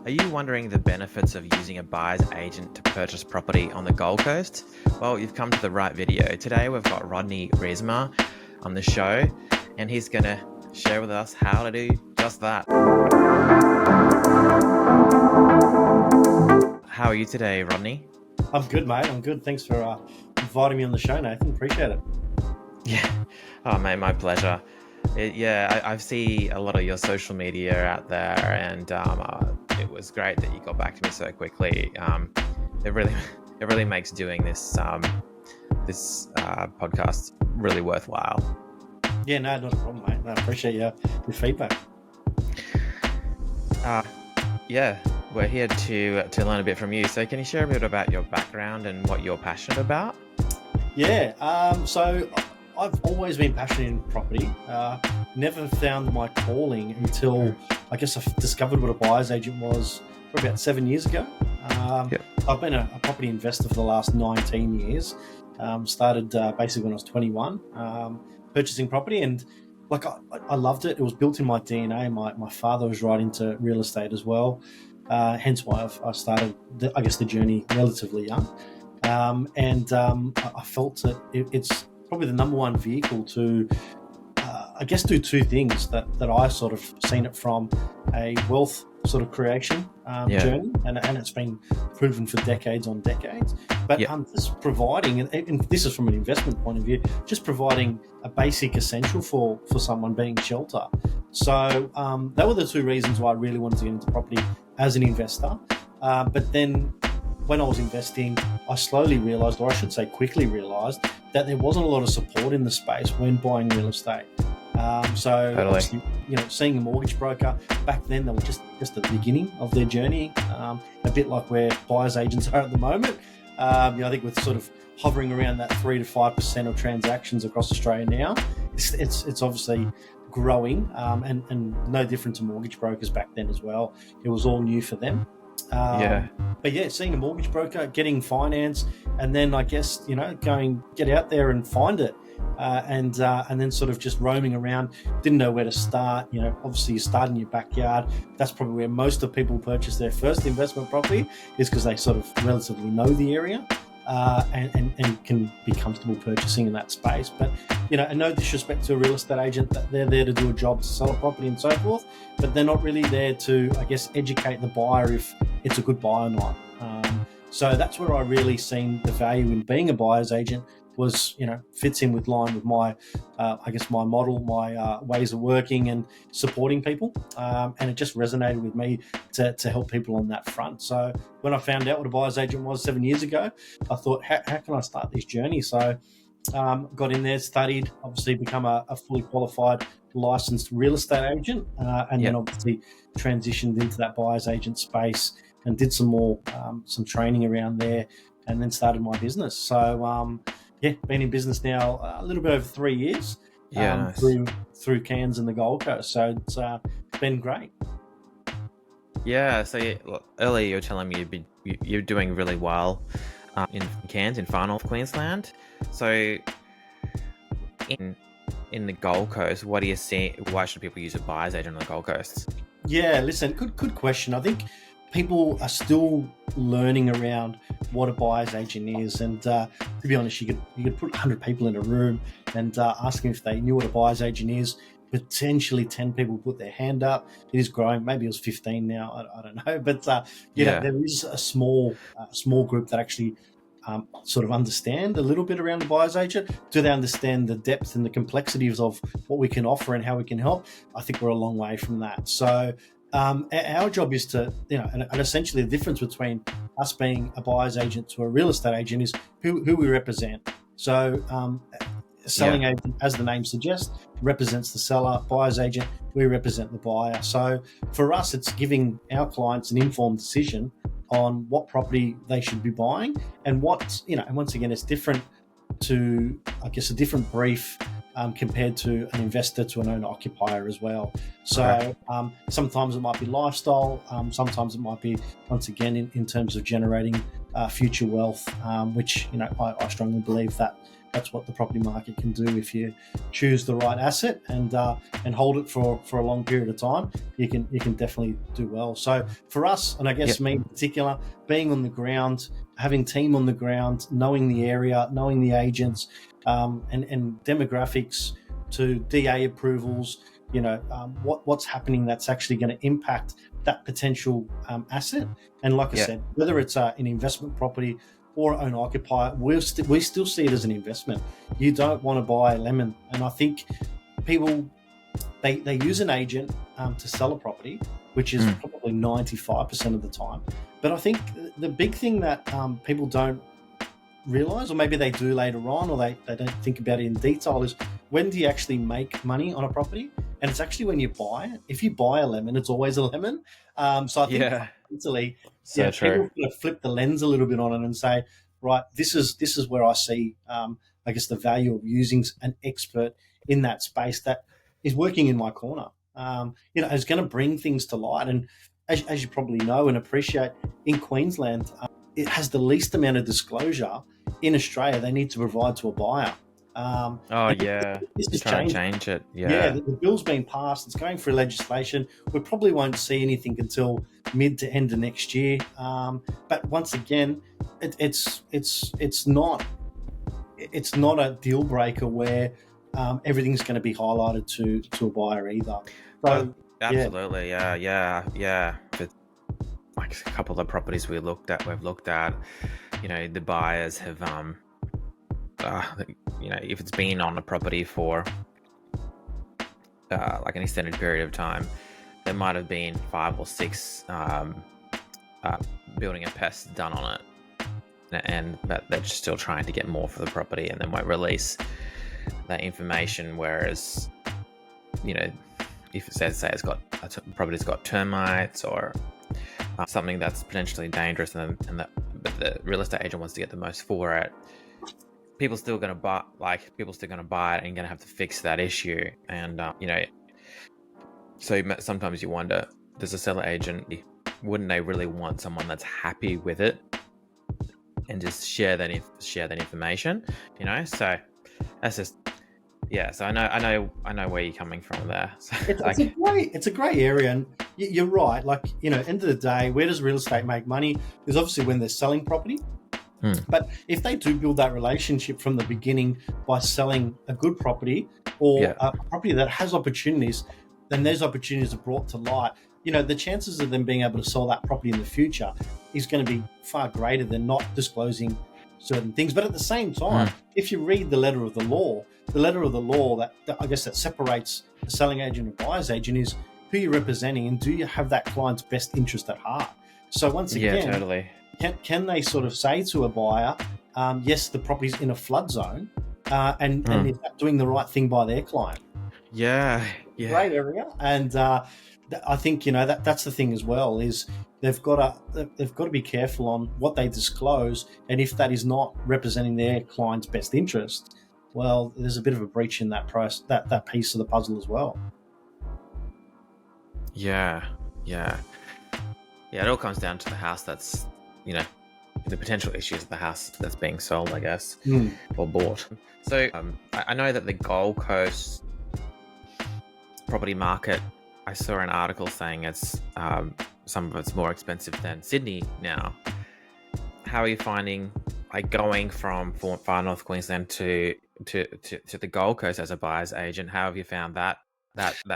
Are you wondering the benefits of using a buyer's agent to purchase property on the Gold Coast? Well, you've come to the right video. Today we've got Rodney Reesma on the show, and he's going to share with us how to do just that. How are you today, Rodney? I'm good, mate. I'm good. Thanks for inviting me on the show, Nathan. Appreciate it. Yeah. Oh, mate, my pleasure. I see a lot of your social media out there, and it was great that you got back to me so quickly. It really makes doing this podcast really worthwhile. Yeah, no, not a problem, mate. No, I appreciate your feedback. We're here to learn a bit from you. So can you share a bit about your background and what you're passionate about? Yeah, so I've always been passionate in property. Never found my calling until I guess I discovered what a buyer's agent was probably about 7 years ago. I've been a property investor for the last 19 years. Started basically when I was 21, purchasing property, and like I loved it. It was built in my DNA. My father was right into real estate as well. Hence why I started, the journey relatively young. I felt that it's probably the number one vehicle to, do two things that I sort of seen it from a wealth sort of creation journey, and it's been proven for decades on decades. But just providing, and this is from an investment point of view, just providing a basic essential for someone, being shelter. So that were the two reasons why I really wanted to get into property as an investor. But then when I was investing, I slowly realised, or I should say quickly realised, that there wasn't a lot of support in the space when buying real estate. Obviously, seeing a mortgage broker back then, they were just at the beginning of their journey, a bit like where buyers agents are at the moment. I think we're sort of hovering around that 3 to 5% of transactions across Australia now. It's obviously growing, and no different to mortgage brokers back then as well. It was all new for them. But yeah, seeing a mortgage broker, getting finance, and then I guess, get out there and find it. And then sort of just roaming around, didn't know where to start. Obviously you start in your backyard. That's probably where most of people purchase their first investment property, is because they sort of relatively know the area, and can be comfortable purchasing in that space. But, and no disrespect to a real estate agent, that they're there to do a job, to sell a property and so forth, but they're not really there to, I guess, educate the buyer if it's a good buy or not. So that's where I really seen the value in being a buyer's agent. Was, fits in with line with my, my model, my ways of working and supporting people. And it just resonated with me to help people on that front. So when I found out what a buyer's agent was 7 years ago, I thought, how can I start this journey? So got in there, studied, obviously become a fully qualified licensed real estate agent, then obviously transitioned into that buyer's agent space and did some more, some training around there, and then started my business. So, been in business now a little bit over 3 years. Nice. through Cairns and the Gold Coast. So it's been great. Yeah. So earlier you were telling me you're doing really well in Cairns, in Far North Queensland. So in the Gold Coast, what do you see? Why should people use a buyer's agent on the Gold Coast? Yeah, listen, good question. I think people are still learning around what a buyer's agent is, and to be honest, you could put 100 people in a room and ask them if they knew what a buyer's agent is. Potentially 10 people put their hand up. It is growing. Maybe it was 15 now. I don't know, but there is a small group that actually sort of understand a little bit around the buyer's agent. Do they understand the depth and the complexities of what we can offer and how we can help? I think we're a long way from that. So our job is to, and essentially the difference between us being a buyer's agent to a real estate agent is who we represent. So selling agent, as the name suggests, represents the seller. Buyer's agent, we represent the buyer. So for us, it's giving our clients an informed decision on what property they should be buying, and and once again, it's different to, I guess, a different brief compared to an investor to an owner-occupier as well. So sometimes it might be lifestyle, sometimes it might be, once again, in terms of generating future wealth, which I strongly believe that that's what the property market can do if you choose the right asset and hold it for a long period of time. You can definitely do well. So for us, and I guess me in particular, being on the ground, having team on the ground, knowing the area, knowing the agents, and demographics to DA approvals, what's happening that's actually going to impact that potential asset. And like I said, whether it's an investment property or owner occupier, we still see it as an investment. You don't want to buy a lemon. And I think people, they use an agent to sell a property, which is probably 95% of the time. But I think the big thing that people don't realize, or maybe they do later on, or they don't think about it in detail, is when do you actually make money on a property? And it's actually when you buy it. If you buy a lemon, it's always a lemon. So I think fundamentally, people flip the lens a little bit on it and say, right, this is where I see, I guess, the value of using an expert in that space that is working in my corner. Is going to bring things to light. And as you probably know and appreciate, in Queensland, it has the least amount of disclosure in Australia they need to provide to a buyer. This is trying to change it. The bill's been passed. It's going through legislation. We probably won't see anything until mid to end of next year. But once again, it's not a deal breaker where everything's going to be highlighted to a buyer either. So, absolutely, yeah. But like a couple of properties we've looked at, the buyers have if it's been on a property for like an extended period of time, there might have been 5 or 6 building and pests done on it, and that they're just still trying to get more for the property, and they might release that information. Whereas, if it says it's got property's got termites or something that's potentially dangerous, but the real estate agent wants to get the most for it, people still going to buy it and going to have to fix that issue. And so sometimes you wonder, does a seller agent, wouldn't they really want someone that's happy with it and just share that information? So that's just so I know where you're coming from there. So, it's a great area, and you're right. End of the day, where does real estate make money? Is obviously when they're selling property. But if they do build that relationship from the beginning by selling a good property or a property that has opportunities, then those opportunities are brought to light. The chances of them being able to sell that property in the future is going to be far greater than not disclosing certain things. But at the same time, if you read the letter of the law that I guess that separates the selling agent and buyer's agent is who you're representing and do you have that client's best interest at heart. So once again, totally. Can they sort of say to a buyer, yes, the property's in a flood zone, and is that doing the right thing by their client? Yeah. Great area. And I think that's the thing as well, is they've got to be careful on what they disclose, and if that is not representing their client's best interest, well, there's a bit of a breach in that that piece of the puzzle as well. Yeah. It all comes down to the house that's, the potential issues of the house that's being sold, I guess, or bought. So I know that the Gold Coast property market, I saw an article saying it's some of it's more expensive than Sydney now. How are you finding going from far north Queensland to the Gold Coast as a buyer's agent? How have you found that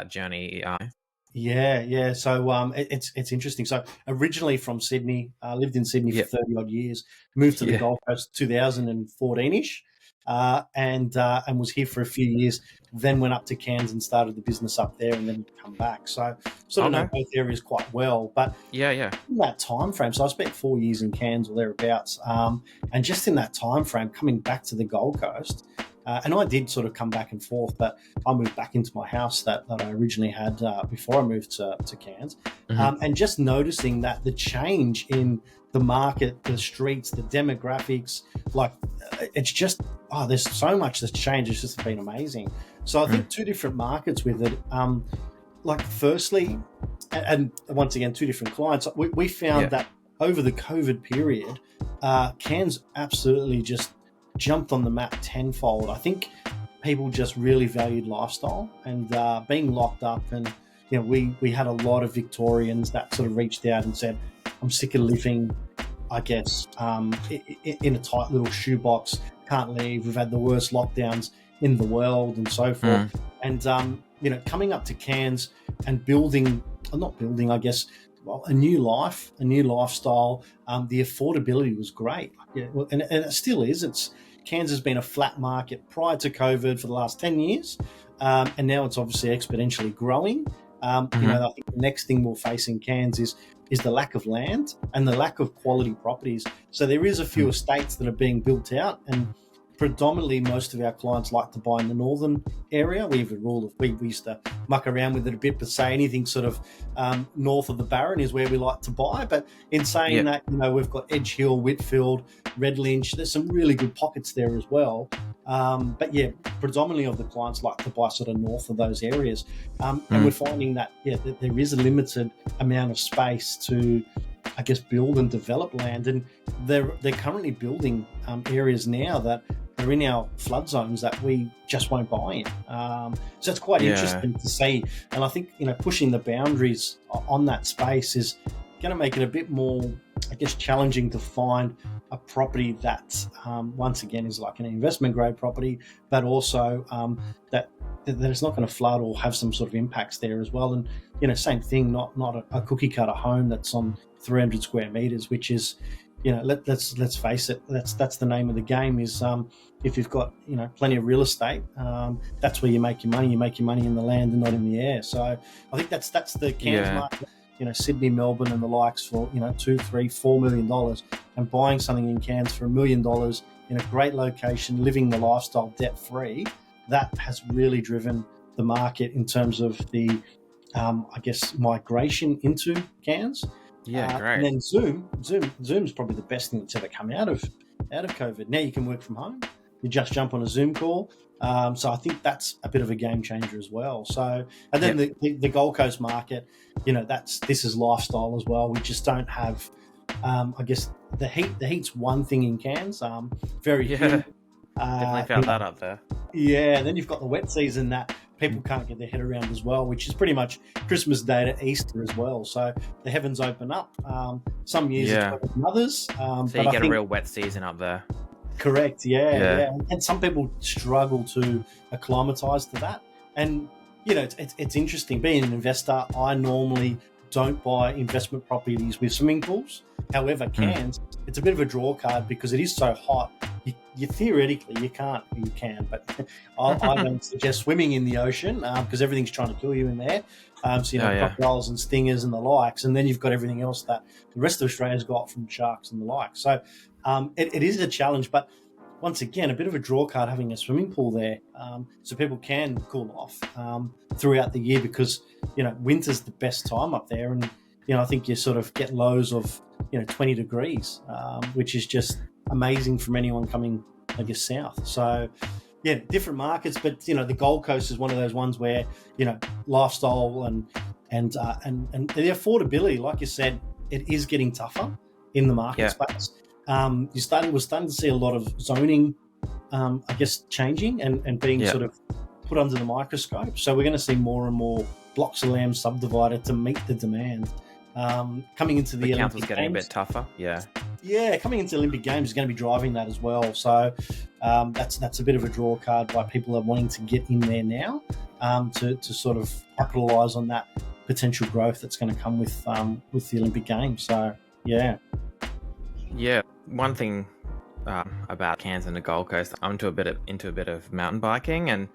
journey? Yeah. So it's interesting. So originally from Sydney, lived in Sydney for 30 odd years, moved to the Gold Coast 2014-ish, and was here for a few years. Then went up to Cairns and started the business up there, and then come back. So sort of know both areas quite well. But in that time frame, so I spent 4 years in Cairns or thereabouts, and just in that time frame, coming back to the Gold Coast. And I did sort of come back and forth, but I moved back into my house that I originally had before I moved to Cairns. And just noticing that the change in the market, the streets, the demographics, it's just, there's so much that's changed. It's just been amazing. So I think two different markets with it. Firstly, and once again, two different clients, we found that over the COVID period, Cairns absolutely just jumped on the map tenfold. I think people just really valued lifestyle and being locked up. And we had a lot of Victorians that sort of reached out and said, I'm sick of living, I guess, in a tight little shoebox, can't leave. We've had the worst lockdowns in the world and so forth. And coming up to Cairns and not building, I guess, a new life, a new lifestyle. The affordability was great, and it still is. Cairns has been a flat market prior to COVID for the last 10 years, and now it's obviously exponentially growing. I think the next thing we'll face in Cairns is the lack of land and the lack of quality properties. So there is a few estates that are being built out, and predominantly most of our clients like to buy in the northern area. We have a rule of we used to muck around with it a bit, but say anything sort of north of the Barron is where we like to buy. But in saying that, we've got Edge Hill, Whitfield, Red Lynch. There's some really good pockets there as well. But predominantly of the clients like to buy sort of north of those areas. And we're finding that there is a limited amount of space to, I guess, build and develop land, and they're currently building areas now that are in our flood zones that we just won't buy in. So it's quite interesting to see, and I think pushing the boundaries on that space is going to make it a bit more, I guess, challenging to find a property that once again is like an investment grade property, but also that it's not going to flood or have some sort of impacts there as well. And same thing, not a cookie cutter home that's on 300 square meters, which is, let's face it, that's the name of the game. Is if you've got plenty of real estate, that's where you make your money. You make your money in the land and not in the air. So I think that's the Cairns market. Sydney, Melbourne, and the likes for $2, $3, $4 million, and buying something in Cairns for $1 million in a great location, living the lifestyle debt free. That has really driven the market in terms of the, I guess, migration into Cairns. Yeah, great. And then Zoom's probably the best thing that's ever come out of COVID. Now you can work from home. You just jump on a Zoom call. So I think that's a bit of a game changer as well. So, and then the Gold Coast market, this is lifestyle as well. We just don't have, I guess, the heat. The heat's one thing in Cairns. Very humid. Definitely found that up there. Yeah, and then you've got the wet season that people can't get their head around as well, which is pretty much Christmas Day to Easter as well. So the heavens open up. Some years it's better than others. So you get a real wet season up there. Correct, yeah. And some people struggle to acclimatise to that. And, it's interesting. Being an investor, I normally don't buy investment properties with swimming pools. However, Cairns, it's a bit of a draw card because it is so hot. You theoretically, you can, but I don't suggest swimming in the ocean because everything's trying to kill you in there. So, crocodiles and stingers and the likes, and then you've got everything else that the rest of Australia's got from sharks and the like. So it is a challenge, but once again, a bit of a draw card having a swimming pool there, so people can cool off throughout the year because, winter's the best time up there. And, I think you sort of get lows of, 20 degrees, which is just amazing from anyone coming, I guess, south. So, different markets, but, the Gold Coast is one of those ones where, lifestyle and the affordability, like you said, it is getting tougher in the market space. We're starting to see a lot of zoning, I guess, changing and being sort of put under the microscope. So we're going to see more and more blocks of land subdivided to meet the demand. Coming into the council's Olympic getting Games, a bit tougher. Yeah, coming into the Olympic Games is going to be driving that as well. So that's a bit of a draw card by people that are wanting to get in there now to sort of capitalise on that potential growth that's going to come with the Olympic Games. So yeah. One thing about Cairns and the Gold Coast, I'm into a bit of mountain biking, and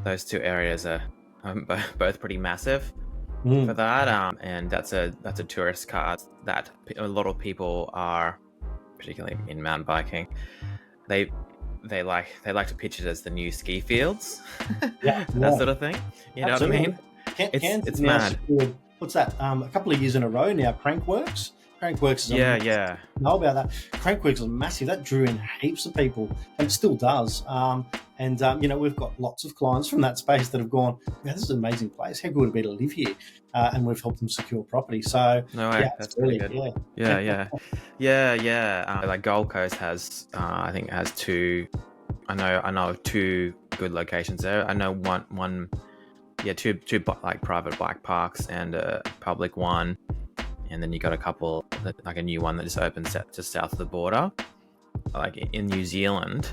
those two areas are both pretty massive for that. And that's a tourist card that a lot of people are, particularly in mountain biking, they like to pitch it as the new ski fields, that sort of thing. You know Absolutely. what I mean? It's mad. What's that? A couple of years in a row now, Crankworks. Crankworks is know about that. Crankworks is massive. That drew in heaps of people, and it still does. And we've got lots of clients from that space that have gone, "Man, this is an amazing place. How good would it be to live here?" And we've helped them secure property. So No way, that's pretty good. yeah. Like Gold Coast has, I think it has two. I know of two good locations there. I know one, two like private bike parks and a public one, and then you got a couple, like a new one that just opened just south of the border. Like in New Zealand,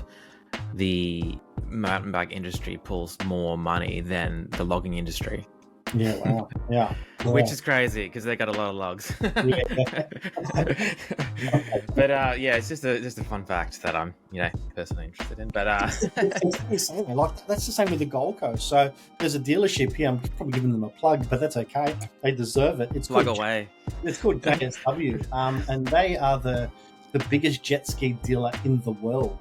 the mountain bike industry pulls more money than the logging industry. Yeah, wow. Yeah. Which is crazy because they got a lot of logs. Yeah. But it's just a fun fact that I'm personally interested in. But like that's the same with the Gold Coast. So there's a dealership here. I'm probably giving them a plug, but that's okay. They deserve it. It's plug away. It's called JSW, and they are the biggest jet ski dealer in the world.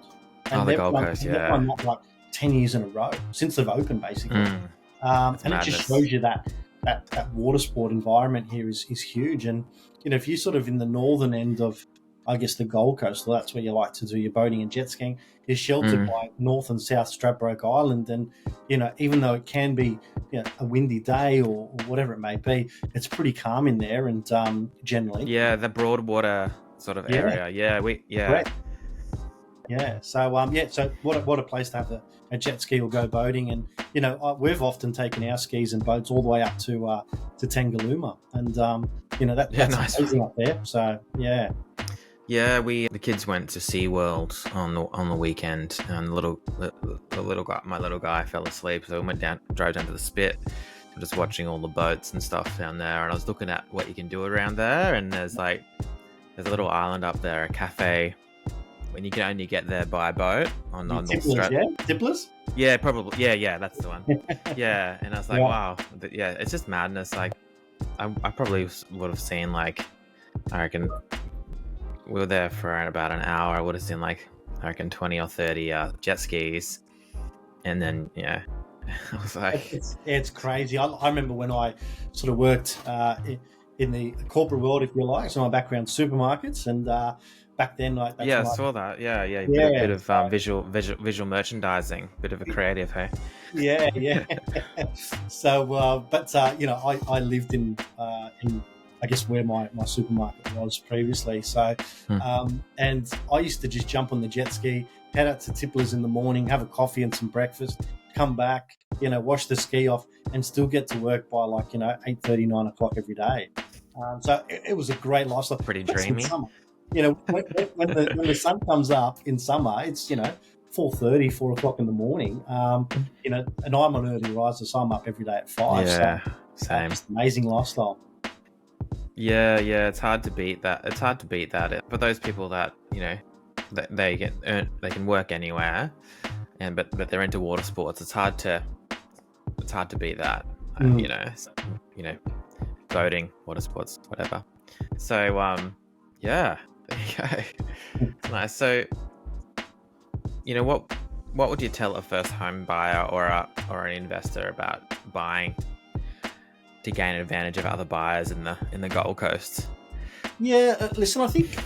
And the Gold Coast, they've won that like 10 years in a row since they've opened, basically. And madness. It just shows you that water sport environment here is huge. And if you're sort of in the northern end of, I guess, the Gold Coast, well, that's where you like to do your boating and jet skiing, is sheltered by North and South Stradbroke Island. And even though it can be a windy day or whatever it may be, it's pretty calm in there. And generally, the Broadwater sort of area. Correct. Yeah. So what a place to have a jet ski or go boating. And we've often taken our skis and boats all the way up to Tangalooma, and that's nice. amazing up there. So yeah. Yeah, the kids went to SeaWorld on the weekend, and my little guy fell asleep, so we drove down to the Spit, just watching all the boats and stuff down there. And I was looking at what you can do around there, and there's a little island up there, a cafe, when you can only get there by boat on North Strat. Tipplers? Yeah, probably. Yeah, that's the one. Yeah, and I was like, wow. Yeah, it's just madness. Like, I probably would have seen, like, I reckon, we were there for about an hour. I would have seen, like, I reckon 20 or 30 jet skis. And then, I was like... It's crazy. I remember when I sort of worked in the corporate world, if you like, so my background supermarkets, and back then, like, I saw that. A bit of visual merchandising, bit of a creative, hey. Yeah. So, I lived in I guess where my supermarket was previously. So, and I used to just jump on the jet ski, head out to Tipplers in the morning, have a coffee and some breakfast, come back, wash the ski off, and still get to work by 8:30, 9 o'clock every day. So it was a great lifestyle. Pretty dreamy. When the sun comes up in summer, it's 4:30, 4 o'clock in the morning. And I'm an early riser, so I'm up every day at 5. Yeah, so same. It's an amazing lifestyle. Yeah, it's hard to beat that. It's hard to beat that. But those people that they can work anywhere, but they're into water sports. It's hard to beat that. Boating, water sports, whatever. So there you go. Nice. So what would you tell a first home buyer or an investor about buying to gain advantage of other buyers in the Gold Coast? Yeah, listen, I think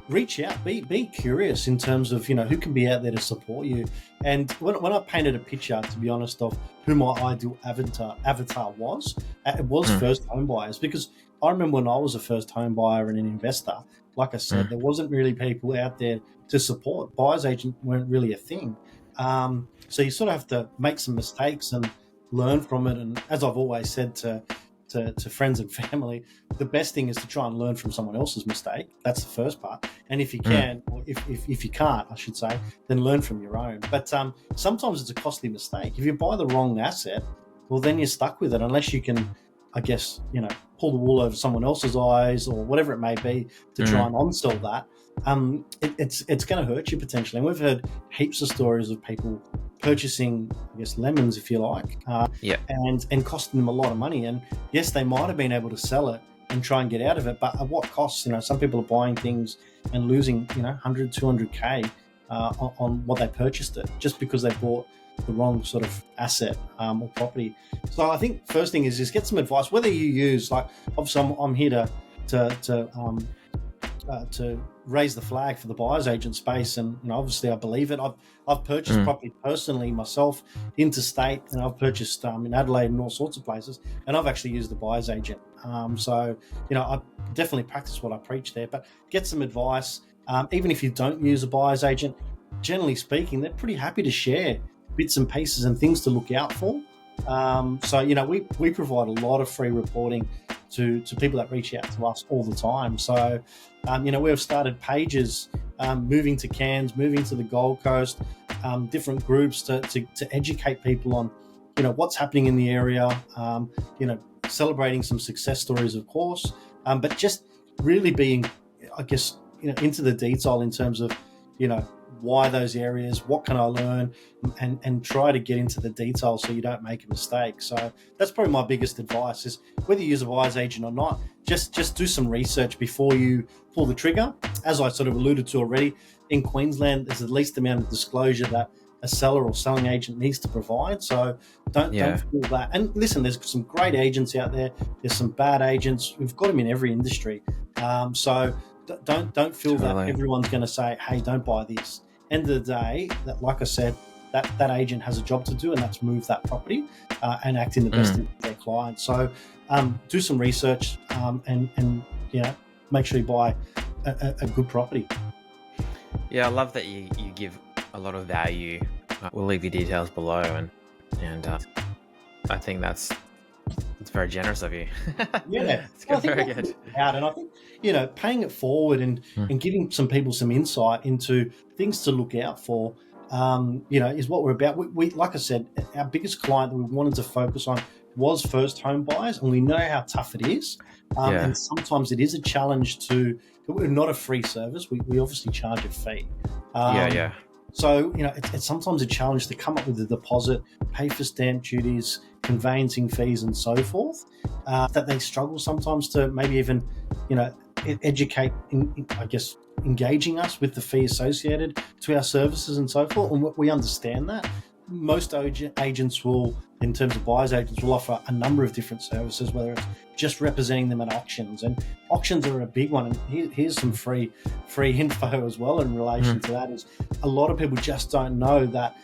reach out, be curious in terms of who can be out there to support you. And when I painted a picture, to be honest, of who my ideal avatar was, it was first home buyers, because I remember when I was a first home buyer and an investor, like I said, there wasn't really people out there to support. Buyer's agent weren't really a thing. So you sort of have to make some mistakes and learn from it. And as I've always said to friends and family, the best thing is to try and learn from someone else's mistake. That's the first part. And if you can, or if you can't, I should say, then learn from your own. But sometimes it's a costly mistake. If you buy the wrong asset, well, then you're stuck with it unless you can, I guess, pull the wool over someone else's eyes or whatever it may be to try and on-sell that. It's going to hurt you potentially. And we've heard heaps of stories of people purchasing, I guess, lemons, if you like, and costing them a lot of money. And yes, they might have been able to sell it and try and get out of it, but at what cost? Some people are buying things and losing, 100, 200K on what they purchased it just because they bought the wrong sort of asset or property. So I think first thing is get some advice, whether you use, like, obviously I'm here to to raise the flag for the buyer's agent space, and obviously I believe it. I've purchased property personally myself, interstate, and I've purchased in Adelaide and all sorts of places, and I've actually used the buyer's agent. So I definitely practice what I preach there. But get some advice, even if you don't use a buyer's agent. Generally speaking, they're pretty happy to share bits and pieces and things to look out for. So we provide a lot of free reporting to people that reach out to us all the time. So we've started pages moving to Cairns, moving to the Gold Coast, different groups to educate people on what's happening in the area, celebrating some success stories, of course, but just really being, I guess, into the detail in terms of why those areas, what can I learn, and try to get into the details so you don't make a mistake. So that's probably my biggest advice, is whether you use a buyer's agent or not, just do some research before you pull the trigger. As I sort of alluded to already, in Queensland, there's the least amount of disclosure that a seller or selling agent needs to provide. So don't feel that. And listen, there's some great agents out there. There's some bad agents. We've got them in every industry. So don't feel that everyone's going to say, hey, don't buy this. End of the day, that, like I said, that agent has a job to do, and that's move that property and act in the best interest of their client. So do some research and make sure you buy a good property. Yeah, I love that you give a lot of value. We'll leave your details below, and I think it's very generous of you. Yeah, it's good, very good. And I think paying it forward and giving some people some insight into things to look out for, is what we're about. We like I said, our biggest client that we wanted to focus on was first home buyers, and we know how tough it is. And sometimes it is a challenge we're not a free service. We obviously charge a fee. So, it's sometimes a challenge to come up with a deposit, pay for stamp duties, conveyancing fees, and so forth, that they struggle sometimes to maybe even, educate, engaging us with the fee associated to our services and so forth. And we understand that. Most agents will, in terms of buyers agents, will offer a number of different services, whether it's just representing them at auctions. And auctions are a big one. And here's some free info as well in relation to that, is a lot of people just don't know that,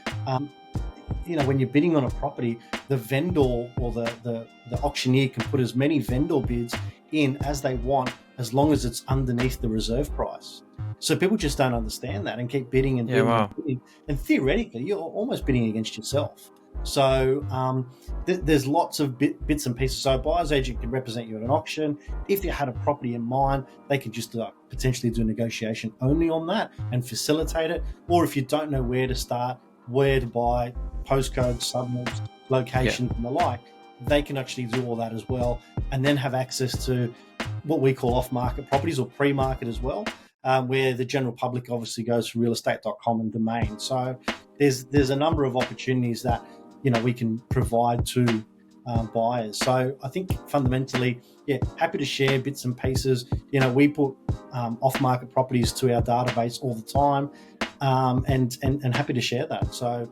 when you're bidding on a property, the vendor or the auctioneer can put as many vendor bids in as they want, as long as it's underneath the reserve price. So people just don't understand that and keep bidding and bidding and bidding. And theoretically, you're almost bidding against yourself. So there's lots of bits and pieces. So a buyer's agent can represent you at an auction. If you had a property in mind, they could just potentially do negotiation only on that and facilitate it. Or if you don't know where to start, where to buy, postcodes, suburbs, locations, and the like, they can actually do all that as well, and then have access to what we call off-market properties, or pre-market as well, where the general public obviously goes for realestate.com and domain. So there's a number of opportunities that we can provide to buyers. So I think fundamentally, happy to share bits and pieces. We put off-market properties to our database all the time, and happy to share that. So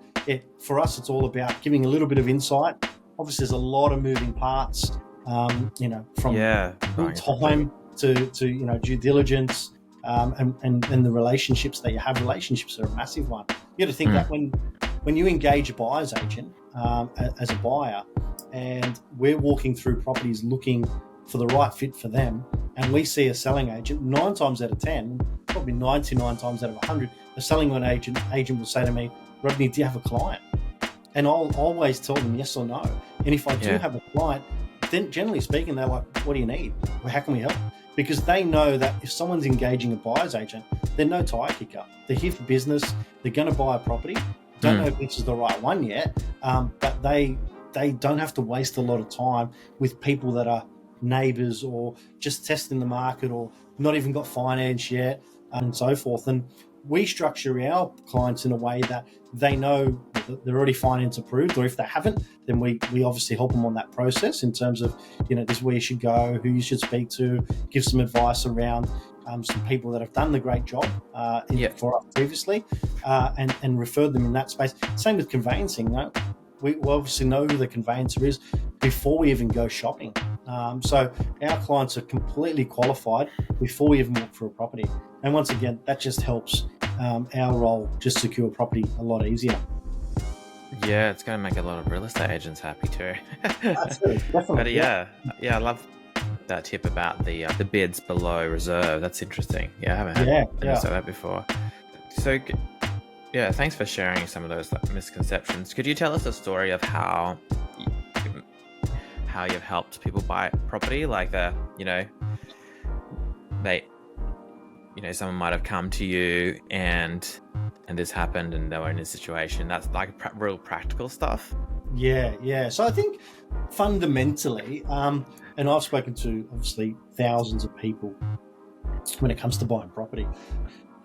for us, it's all about giving a little bit of insight. Obviously, there's a lot of moving parts, from time to due diligence, and the relationships that you have. Relationships are a massive one. You got to think that when you engage a buyer's agent as a buyer, and we're walking through properties looking for the right fit for them, and we see a selling agent, 9 times out of 10, probably 99 times out of 100, a selling agent will say to me, Rodney, do you have a client? And I'll always tell them yes or no. And if I do have a client, then generally speaking, they're like, what do you need? Well, how can we help? Because they know that if someone's engaging a buyer's agent, they're no tire kicker. They're here for business. They're going to buy a property. Don't know if this is the right one yet, but they don't have to waste a lot of time with people that are neighbours or just testing the market or not even got finance yet, and so forth. And we structure our clients in a way that they know that they're already finance approved, or if they haven't, then we obviously help them on that process in terms of, this is where you should go, who you should speak to, give some advice around some people that have done the great job for us previously, and refer them in that space. Same with conveyancing. We obviously know who the conveyancer is before we even go shopping. So our clients are completely qualified before we even walk through a property. And once again, that just helps our role just secure property a lot easier. Yeah, it's going to make a lot of real estate agents happy too. Absolutely, definitely. But yeah, I love that tip about the bids below reserve. That's interesting. Yeah, I haven't heard that before. So, yeah, thanks for sharing some of those misconceptions. Could you tell us a story of how you've helped people buy property? Like someone might have come to you and this happened and they were in a situation that's like real practical stuff. Yeah. So I think fundamentally, and I've spoken to obviously thousands of people when it comes to buying property.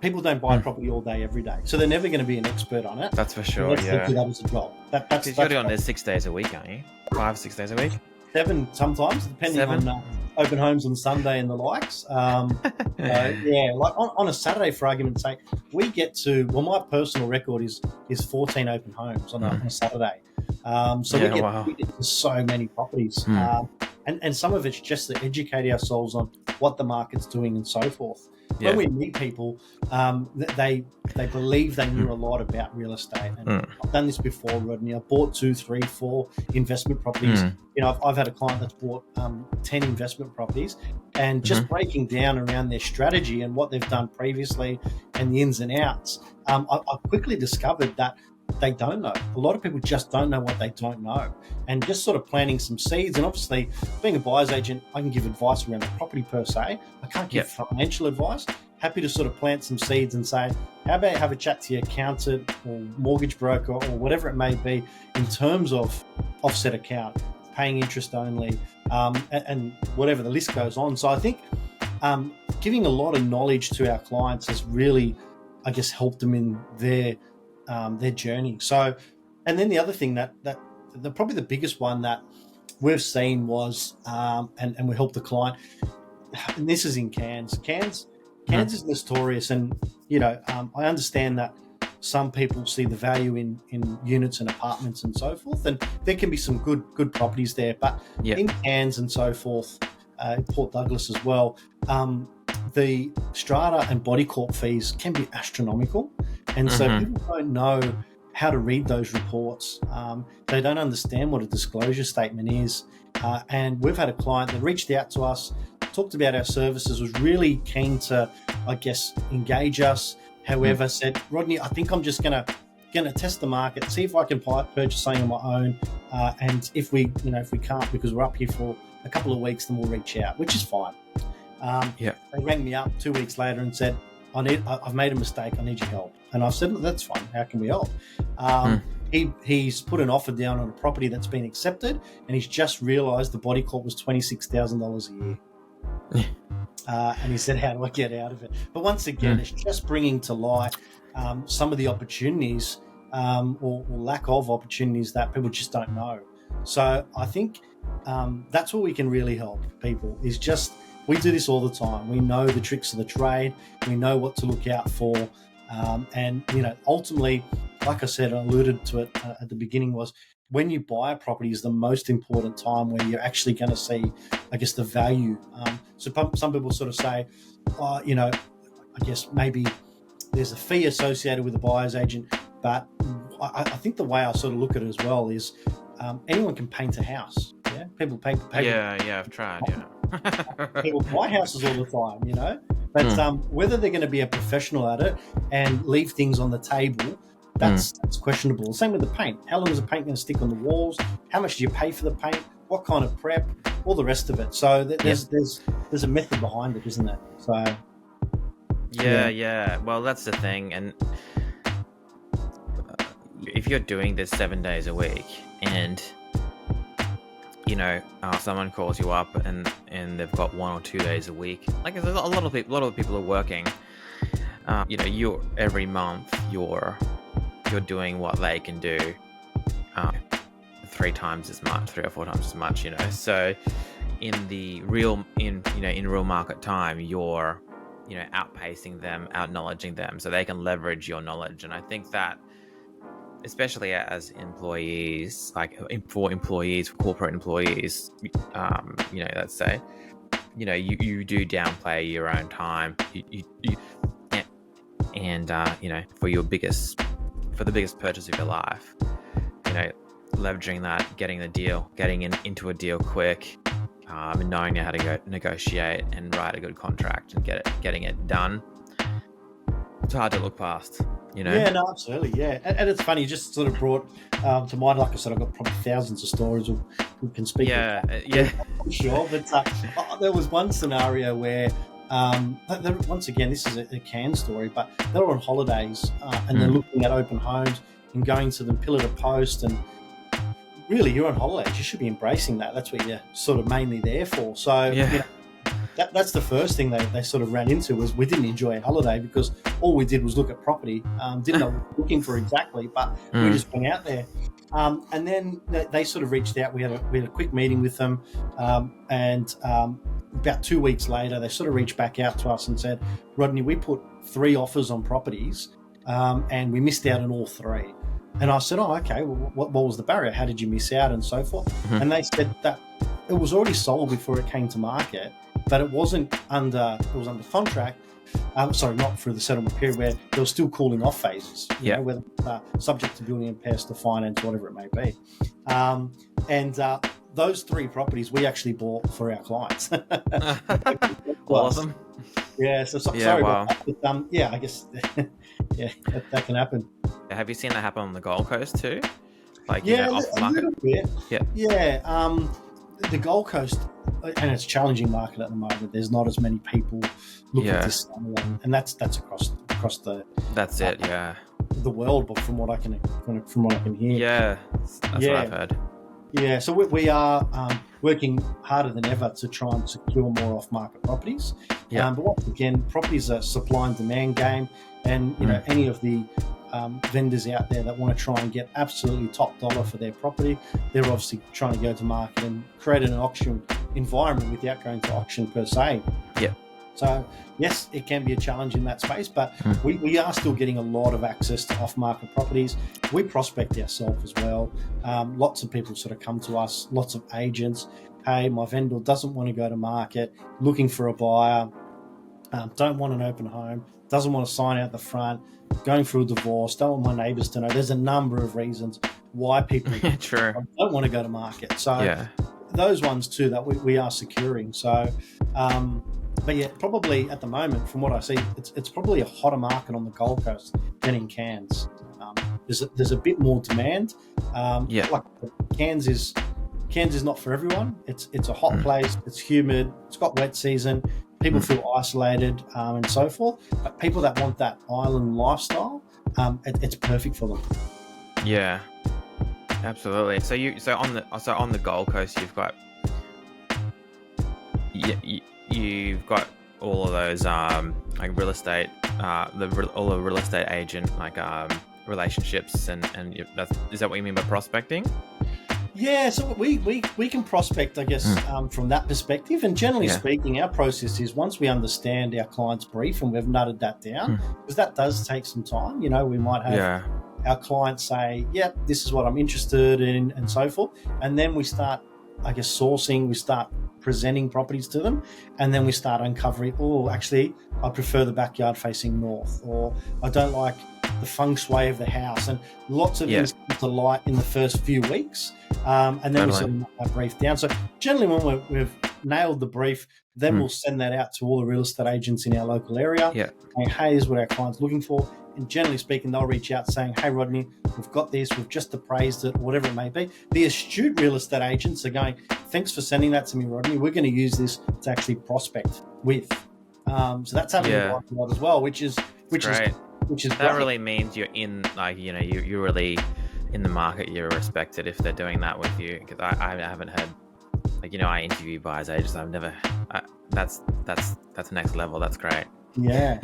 People don't buy property all day, every day, so they're never going to be an expert on it. That's for sure. Yeah, that as a job. That's you're doing this 6 days a week, aren't you? 5-6 days a week. 7 sometimes, depending on open homes on Sunday and the likes. Like on a Saturday, for argument's sake, we get to. Well, my personal record is 14 open homes on a Saturday. We get to so many properties, and some of it's just to educate ourselves on what the market's doing and so forth. When we meet people, they believe they knew a lot about real estate. And I've done this before, Rodney. I've bought 2, 3, 4 investment properties. I've had a client that's bought 10 investment properties, and just breaking down around their strategy and what they've done previously and the ins and outs, I quickly discovered that they don't know. A lot of people just don't know what they don't know, and just sort of planting some seeds. And obviously, being a buyer's agent, I can give advice around the property per se. I can't give financial advice. Happy to sort of plant some seeds and say, how about have a chat to your accountant or mortgage broker or whatever it may be in terms of offset account, paying interest only, and whatever the list goes on. So I think giving a lot of knowledge to our clients has really, I guess, helped them in their journey. So, and then the other thing that probably the biggest one that we've seen was, and we helped the client, and this is in Cairns. Cairns is notorious, and I understand that some people see the value in units and apartments and so forth, and there can be some good properties there, but in Cairns and so forth, Port Douglas as well, the strata and body corp fees can be astronomical, and so people don't know how to read those reports. They don't understand what a disclosure statement is, and we've had a client that reached out to us, talked about our services, was really keen to, I guess, engage us. However, said, Rodney, I think I'm just gonna test the market, see if I can purchase something on my own, and if we can't because we're up here for a couple of weeks, then we'll reach out, which is fine. They rang me up 2 weeks later and said, I've made a mistake, I need your help. And I've said, that's fine, how can we help? He's put an offer down on a property that's been accepted, and he's just realised the body corp was $26,000 a year. And he said, how do I get out of it? But once again, it's just bringing to light some of the opportunities or lack of opportunities that people just don't know. So I think that's where we can really help people, is just, we do this all the time. We know the tricks of the trade. We know what to look out for. And, ultimately, like I said, I alluded to it at the beginning, was when you buy a property is the most important time where you're actually going to see, I guess, the value. So some people sort of say, I guess maybe there's a fee associated with a buyer's agent. But I think the way I sort of look at it as well is anyone can paint a house. Yeah, people paint. I've tried. People buy houses all the time, But whether they're going to be a professional at it and leave things on the table, that's questionable. Same with the paint. How long is the paint going to stick on the walls? How much do you pay for the paint? What kind of prep? All the rest of it. So there's a method behind it, isn't there? So yeah. Well, that's the thing. And if you're doing this 7 days a week, and someone calls you up and they've got 1 or 2 days a week, like there's a lot of people are working. You're every month you're doing what they can do 3 times as much, 3 or 4 times as much. So in real market time, you're outpacing them, out-knowledging them, so they can leverage your knowledge. And I think that especially as employees, like for employees, for corporate employees, let's say, you do downplay your own time, and for the biggest purchase of your life, leveraging that, getting the deal, getting into a deal quick, and knowing how to go negotiate and write a good contract and getting it done. It's hard to look past. Yeah, no, absolutely, yeah. And it's funny, you just sort of brought to mind, like I said, I've got probably thousands of stories we can speak. Yeah. I'm sure, but there was one scenario where, once again, this is a Cairns story, but they were on holidays and they're looking at open homes and going to them pillar to post, and really, you're on holidays, you should be embracing that. That's what you're sort of mainly there for. So, that's the first thing they sort of ran into, was we didn't enjoy a holiday because all we did was look at property, didn't know what we were looking for exactly, but we just went out there. And then they sort of reached out. We had a quick meeting with them, and about 2 weeks later, they sort of reached back out to us and said, Rodney, we put 3 offers on properties, and we missed out on all 3. And I said, oh, okay, well, what was the barrier? How did you miss out, and so forth? And they said that it was already sold before it came to market, but it was under contract. Sorry, not through the settlement period, where there was still cooling off phases, whether subject to building and pest or finance, whatever it may be. And those 3 properties we actually bought for our clients. Awesome. Yeah, sorry about that. But, I guess that can happen. Have you seen that happen on the Gold Coast too? Like, off the market? A little bit. Yeah. The Gold Coast, and it's a challenging market at the moment. There's not as many people looking to sell, and that's across the. That's it. Yeah. The world, but from what I can hear. Yeah, that's what I've heard. Yeah, so we are working harder than ever to try and secure more off-market properties. But once again, properties are a supply and demand game, and any of the vendors out there that want to try and get absolutely top dollar for their property, they're obviously trying to go to market and create an auction environment without going to auction per se. Yeah. So yes, it can be a challenge in that space, but we are still getting a lot of access to off-market properties. We prospect ourselves as well. Lots of people sort of come to us, lots of agents. Hey, my vendor doesn't want to go to market, looking for a buyer, don't want an open home, doesn't want to sign out the front, going through a divorce, don't want my neighbours to know. There's a number of reasons why people don't want to go to market. So those ones too that we are securing. So, but yeah, probably at the moment, from what I see, it's probably a hotter market on the Gold Coast than in Cairns. There's a bit more demand. Like Cairns is not for everyone. It's a hot place. It's humid. It's got wet season. People feel isolated and so forth. But people that want that island lifestyle, it's perfect for them. Yeah, absolutely. So on the Gold Coast, you've got you've got all of those like real estate, all the real estate agent relationships, and is that what you mean by prospecting? Yeah, so we can prospect, I guess, from that perspective. And generally speaking, our process is, once we understand our client's brief and we've nutted that down, because that does take some time. We might have our clients say, yep, this is what I'm interested in, and so forth. And then we start, I guess, sourcing, we start presenting properties to them, and then we start uncovering, actually, I prefer the backyard facing north, or I don't like the feng shui of the house, and lots of things come to light in the first few weeks, and then we sort of knock that brief down. So generally, when we've nailed the brief, then we'll send that out to all the real estate agents in our local area, saying, hey, this is what our client's looking for. And generally speaking, they'll reach out saying, hey, Rodney, we've got this, we've just appraised it, whatever it may be. The astute real estate agents are going, thanks for sending that to me, Rodney. We're going to use this to actually prospect with. So that's happening a lot as well, which is great. That great. Really means you're in, you're really in the market. You're respected if they're doing that with you. Because I haven't heard, I interview buyers agents. I've never. That's next level. That's great. Yeah,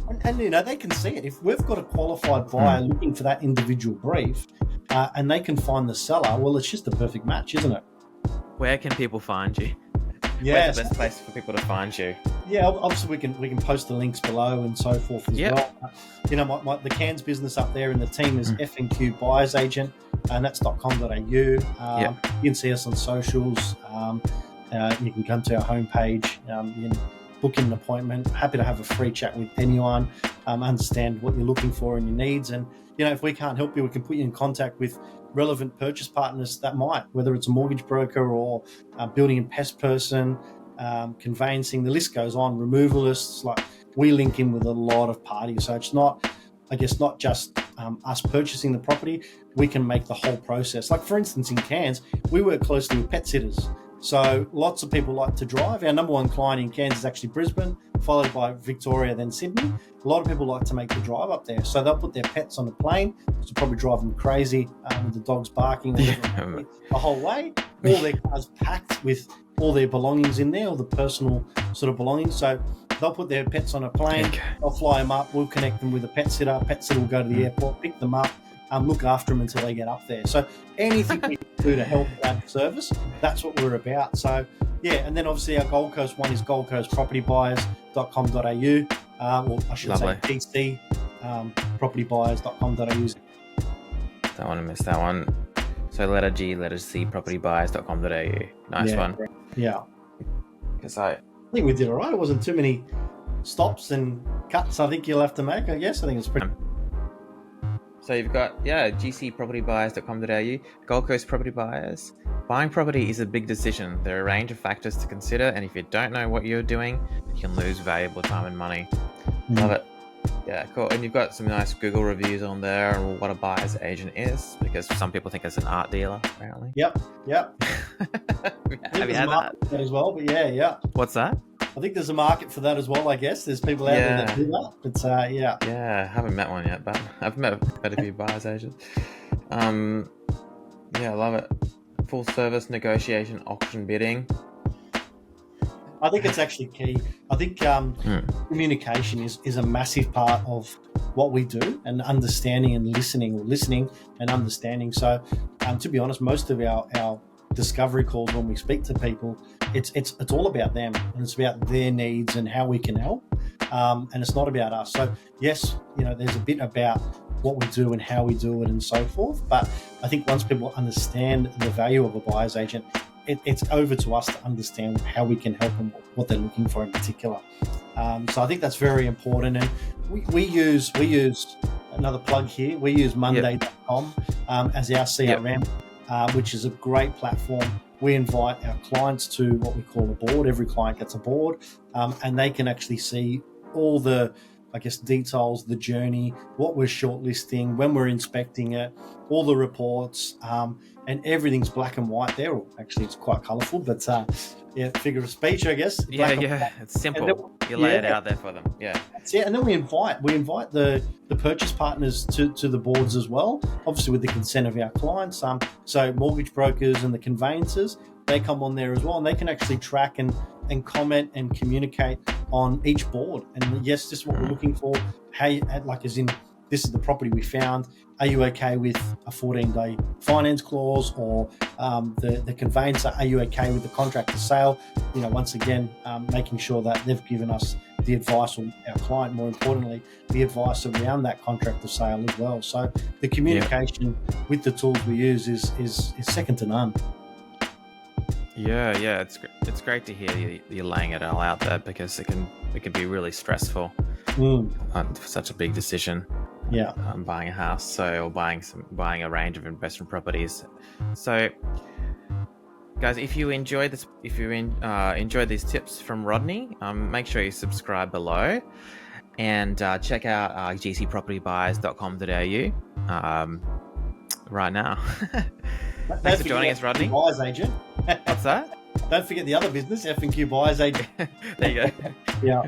and they can see it. If we've got a qualified buyer looking for that individual brief, and they can find the seller, well, it's just the perfect match, isn't it? Where can people find you? Where's the best place for people to find you? Yeah, obviously we can post the links below and so forth as well. You know, the Cairns business up there and the team is F&Q Buyers Agent, and that's .com.au. You can see us on socials. You can come to our homepage. You can book in an appointment. Happy to have a free chat with anyone. Understand what you're looking for and your needs, and you know, if we can't help you, we can put you in contact with relevant purchase partners that might, whether it's a mortgage broker or a building and pest person, conveyancing, the list goes on, removalists. Like, we link in with a lot of parties. So it's not, I guess, not just us purchasing the property. We can make the whole process. Like, for instance, in Cairns, we work closely with pet sitters. So lots of people like to drive. Our number one client in Cairns is actually Brisbane, followed by Victoria, then Sydney. A lot of people like to make the drive up there. So they'll put their pets on the plane, which will probably drive them crazy. The dog's barking the whole way. All their cars packed with all their belongings in there, all the personal sort of belongings. So they'll put their pets on a plane, they'll fly them up, we'll connect them with a pet sitter. Pet sitter will go to the airport, pick them up, look after them until they get up there. So anything we can do to help that service, that's what we're about. So yeah, and then obviously our Gold Coast one is goldcoastpropertybuyers.com.au, or I should say DC, propertybuyers.com.au. Don't want to miss that one. So letter G, letter C, propertybuyers.com.au. Nice one. Yeah. Because I think we did all right. It wasn't too many stops and cuts I think you'll have to make, I guess. I think it's pretty... So you've got, gcpropertybuyers.com.au, Gold Coast Property Buyers. Buying property is a big decision. There are a range of factors to consider, and if you don't know what you're doing, you can lose valuable time and money. Love it. Yeah, cool. And you've got some nice Google reviews on there on what a buyer's agent is, because some people think it's an art dealer, apparently. Yep. Have you had that as well? But yeah. What's that? I think there's a market for that as well, I guess. There's people out there that do that. But Yeah, I haven't met one yet, but I've met a few buyer's agents. I love it. Full service negotiation, auction bidding. I think it's actually key. I think communication is a massive part of what we do, and understanding and listening and understanding. So to be honest, most of our discovery calls, when we speak to people, it's all about them, and it's about their needs and how we can help, and it's not about us. So yes, you know, there's a bit about what we do and how we do it and so forth, but I think once people understand the value of a buyer's agent, it's over to us to understand how we can help them, what they're looking for in particular. So I think that's very important, and we use another plug here. We use Monday.com as our CRM, which is a great platform. We invite our clients to what we call a board. Every client gets a board, and they can actually see all the, I guess, details, the journey, what we're shortlisting, when we're inspecting it, all the reports, and everything's black and white there. Or actually, it's quite colourful, but figure of speech, I guess. It's simple. You lay it out there for them. Yeah. And then we invite the purchase partners to the boards as well, obviously with the consent of our clients. So mortgage brokers and the conveyancers, they come on there as well, and they can actually track and comment and communicate on each board. And yes, this is what we're looking for. Hey, like as in, this is the property we found. Are you okay with a 14-day finance clause, or the conveyancer? Are you okay with the contract to sale? You know, once again, making sure that they've given us the advice, or our client, more importantly, the advice around that contract to sale as well. So the communication with the tools we use is second to none. Yeah, it's great to hear you laying it all out there, because it can be really stressful for such a big decision. Buying a house, or buying a range of investment properties. So, guys, if you enjoy this, enjoy these tips from Rodney, make sure you subscribe below, and check out gcpropertybuyers.com.au right now. Thanks for joining us, Rodney. Buyers agent. What's that? Don't forget the other business, F&Q Buyers Agent. There you go. Yeah.